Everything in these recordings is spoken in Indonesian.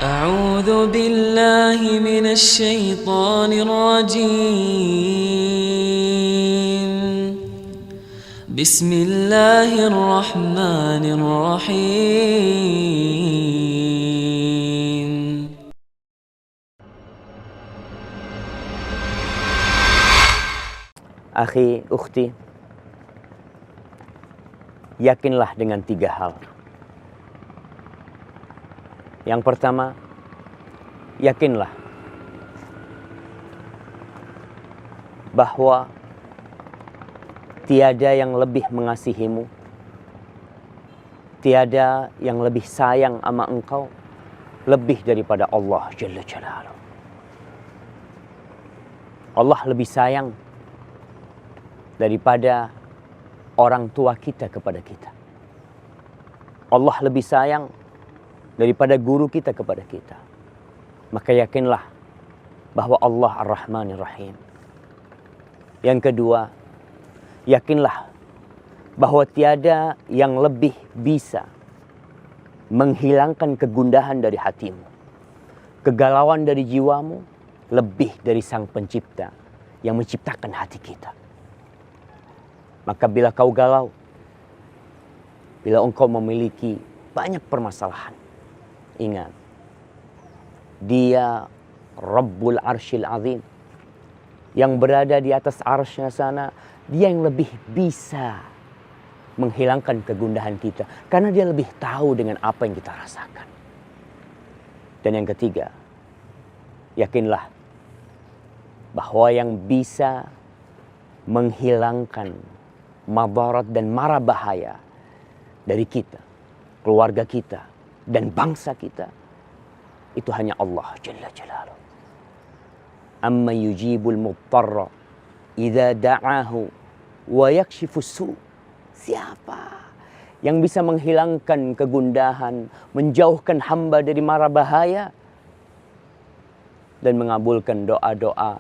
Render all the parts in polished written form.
أعوذ بالله من الشيطان الرجيم بسم الله الرحمن الرحيم Akhi, ukhti, yakinlah dengan 3 hal. Yang pertama, yakinlah bahwa tiada yang lebih mengasihimu, tiada yang lebih sayang sama engkau, lebih daripada Allah Jalla Jalaluh. Allah lebih sayang daripada orang tua kita kepada kita. Allah lebih sayang daripada guru kita kepada kita. Maka yakinlah bahwa Allah Ar-Rahman Ar-Rahim. Yang kedua, yakinlah bahwa tiada yang lebih bisa menghilangkan kegundahan dari hatimu, kegalauan dari jiwamu, lebih dari Sang Pencipta yang menciptakan hati kita. Maka bila kau galau, bila engkau memiliki banyak permasalahan, ingat, Dia Rabbul Arsyil Azim, yang berada di atas arsy-Nya sana. Dia yang lebih bisa menghilangkan kegundahan kita, karena Dia lebih tahu dengan apa yang kita rasakan. Dan yang ketiga, yakinlah bahwa yang bisa menghilangkan madarat dan mara bahaya dari kita, keluarga kita, dan bangsa kita, itu hanya Allah Jalla Jalaluh. Amma yujibul muttarra idza da'ahu wa yakshifus su'. Siapa yang bisa menghilangkan kegundahan, menjauhkan hamba dari mara bahaya, dan mengabulkan doa-doa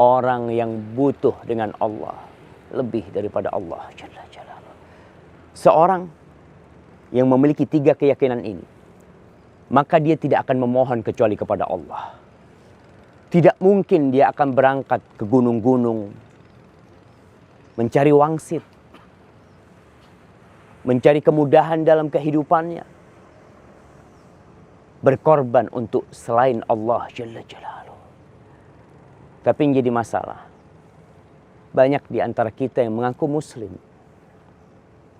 orang yang butuh dengan Allah lebih daripada Allah Jalla Jalaluh. Seorang yang memiliki 3 keyakinan ini, maka dia tidak akan memohon kecuali kepada Allah. Tidak mungkin dia akan berangkat ke gunung-gunung mencari wangsit, mencari kemudahan dalam kehidupannya, berkorban untuk selain Allah Jalla Jalaluh. Tapi yang jadi masalah, banyak di antara kita yang mengaku muslim,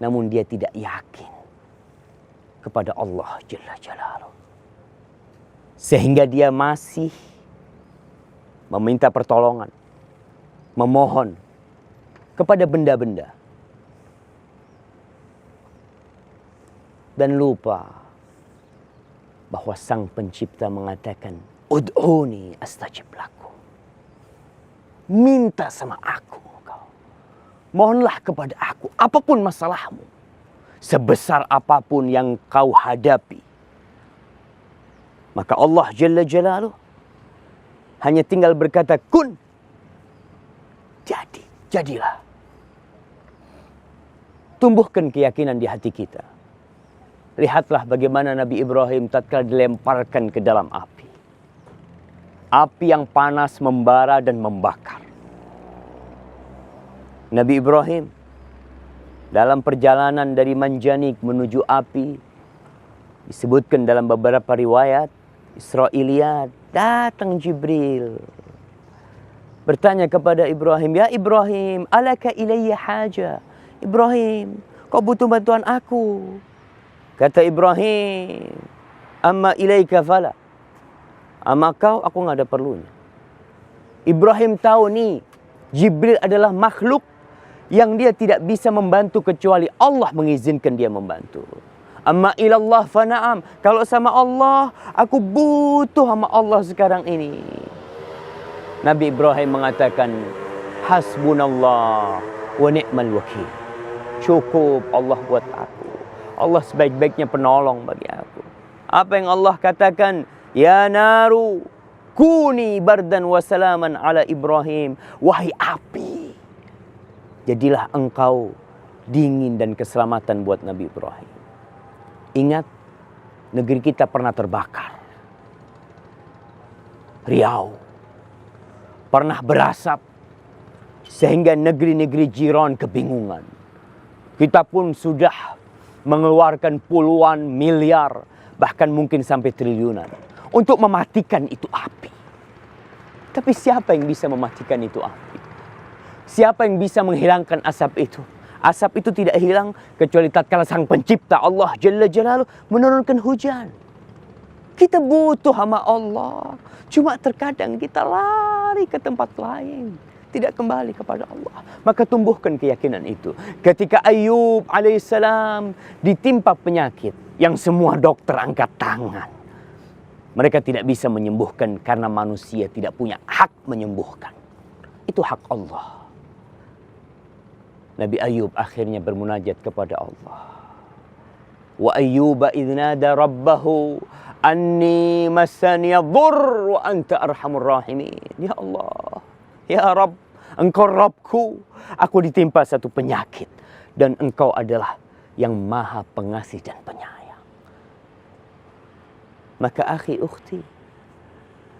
namun dia tidak yakin kepada Allah Jalla Jalaluh. Sehingga dia masih meminta pertolongan, memohon kepada benda-benda, dan lupa bahwa Sang Pencipta mengatakan, Ud'uni astajib lakum. Minta sama aku kau. Mohonlah kepada aku apapun masalahmu, sebesar apapun yang kau hadapi. Maka Allah Jalla Jalaluh hanya tinggal berkata, kun. Jadilah. Tumbuhkan keyakinan di hati kita. Lihatlah bagaimana Nabi Ibrahim tatkala dilemparkan ke dalam api. Api yang panas membara dan membakar. Nabi Ibrahim dalam perjalanan dari Manjanik menuju api, disebutkan dalam beberapa riwayat Israiliyat, datang Jibril bertanya kepada Ibrahim, ya Ibrahim, alaka ilayya haja. Ibrahim, kau butuh bantuan aku. Kata Ibrahim, amma ilaika fala. Ama kau, aku nggak ada perlunya. Ibrahim tahu nih, Jibril adalah makhluk yang dia tidak bisa membantu kecuali Allah mengizinkan dia membantu. Amma ilallah fana'am. Kalau sama Allah, aku butuh sama Allah sekarang ini. Nabi Ibrahim mengatakan, hasbunallah wa ni'mal wakil. Cukup Allah buat aku. Allah sebaik-baiknya penolong bagi aku. Apa yang Allah katakan? Ya naru kuni bardan wa salaman ala Ibrahim. Wahai api, jadilah engkau dingin dan keselamatan buat Nabi Ibrahim. Ingat, negeri kita pernah terbakar. Riau pernah berasap sehingga negeri-negeri jiran kebingungan. Kita pun sudah mengeluarkan puluhan miliar, bahkan mungkin sampai triliunan untuk mematikan itu api. Tapi siapa yang bisa mematikan itu api? Siapa yang bisa menghilangkan asap itu? Asap itu tidak hilang kecuali tatkala Sang Pencipta Allah Jalla Jalaluhu menurunkan hujan. Kita butuh hamba Allah. Cuma terkadang kita lari ke tempat lain, tidak kembali kepada Allah. Maka tumbuhkan keyakinan itu. Ketika Ayub alaihissalam ditimpa penyakit yang semua dokter angkat tangan, mereka tidak bisa menyembuhkan karena manusia tidak punya hak menyembuhkan. Itu hak Allah. Nabi Ayub akhirnya bermunajat kepada Allah. Wa ayyuba idh nada rabbahu anni massaniya dhurr wa anta arhamur rahimin. Ya Allah, ya Rabb, Engkau Rabbku, aku ditimpa satu penyakit dan Engkau adalah yang Maha Pengasih dan Penyayang. Maka akhi ukhti,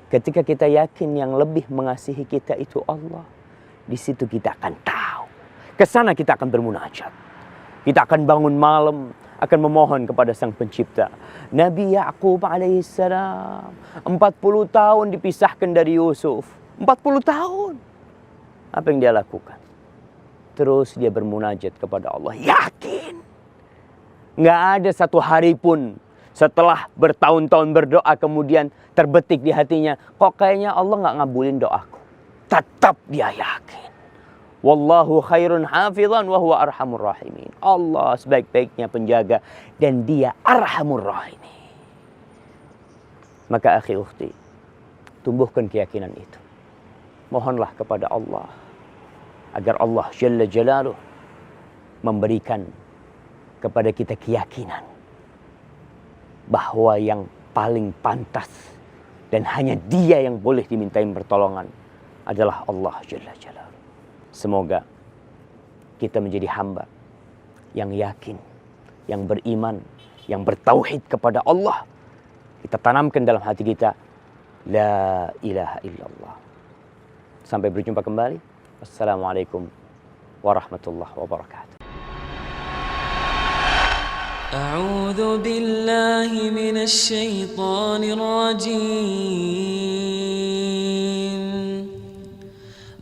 ketika kita yakin yang lebih mengasihi kita itu Allah, di situ kita akan tahu. Ke sana kita akan bermunajat. Kita akan bangun malam, akan memohon kepada Sang Pencipta. Nabi Ya'qub alaihissalam 40 tahun dipisahkan dari Yusuf. 40 tahun. Apa yang dia lakukan? Terus dia bermunajat kepada Allah. Yakin. Nggak ada satu hari pun setelah bertahun-tahun berdoa kemudian terbetik di hatinya, kok kayaknya Allah nggak ngabulin doaku. Tetap dia yakin. Wallahu khairun hafizan wa huwa arhamur rahimin. Allah sebaik-baiknya penjaga dan dia arhamur rahimin. Maka akhi ukhti, tumbuhkan keyakinan itu. Mohonlah kepada Allah agar Allah Jalla Jalaluhu memberikan kepada kita keyakinan bahwa yang paling pantas dan hanya Dia yang boleh dimintai pertolongan adalah Allah Jalla Jalaluhu. Semoga kita menjadi hamba yang yakin, yang beriman, yang bertauhid kepada Allah. Kita tanamkan dalam hati kita, La ilaha illallah. Sampai berjumpa kembali. Wassalamualaikum warahmatullahi wabarakatuh. أعوذ بالله من الشيطان الرجيم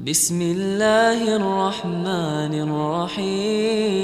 بسم الله الرحمن الرحيم